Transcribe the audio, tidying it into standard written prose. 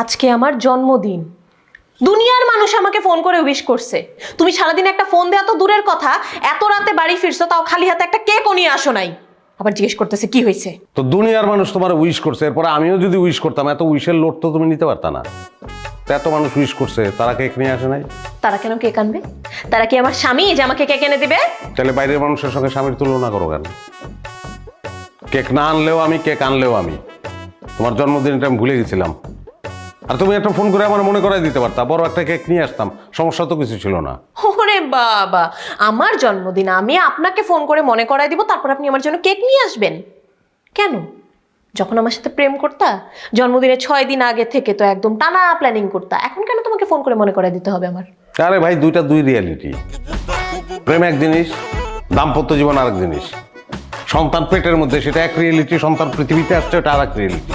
আজকে আমার জন্মদিন, দুনিয়ার মানুষ আমাকে ফোন করে উইশ করছে। তুমি সারাদিন একটা ফোন দেওয়া তো দূরের কথা, এত রাতে বাড়ি ফিরছো, তাও খালি হাতে একটা কেকও নিয়ে আসো নাই। আবার জিজ্ঞেস করতেছে কি হয়েছে। তো দুনিয়ার মানুষ তোমার উইশ করছে, এরপরে আমিও যদি উইশ করতাম, এত উইশের লোড তো তুমি নিতে পারতা না। তো এত মানুষ উইশ করছে, তারা কেক নিয়ে আসে নাই। তারা কেন কেক আনবে? তারা কি আমার স্বামী যে আমাকে কেক এনে দিবে? তাহলে বাইরের মানুষের সঙ্গে স্বামীর তুলনা করো কেন? কেক না আনলেও আমি, কেক আনলেও আমি। তোমার জন্মদিনটা আমি ভুলে গেছিলাম। আর তুমি একটা ফোন করে আমার মনে করাই দিতে পারতা, বড় একটা কেক নিয়ে আসতাম, সমস্যা তো কিছু ছিল না। ওরে বাবা, আমার জন্মদিন আমি আপনাকে ফোন করে মনে করাই দিব, তারপর আপনি আমার জন্য কেক নিয়ে আসবেন কেন? যখন আমার সাথে প্রেম করতা, জন্মদিনের 6 দিন আগে থেকে তো একদম টানা প্ল্যানিং করতা, এখন কেন তোমাকে ফোন করে মনে করাই দিতে হবে আমার? আরে ভাই, দুই রিয়ালিটি। প্রেম এক জিনিস, দাম্পত্য জীবন আরেক জিনিস। সন্তান পেটের মধ্যে সেটা এক রিয়েলিটি, সন্তান পৃথিবীতে আসছে ওটা আর এক রিয়েলিটি।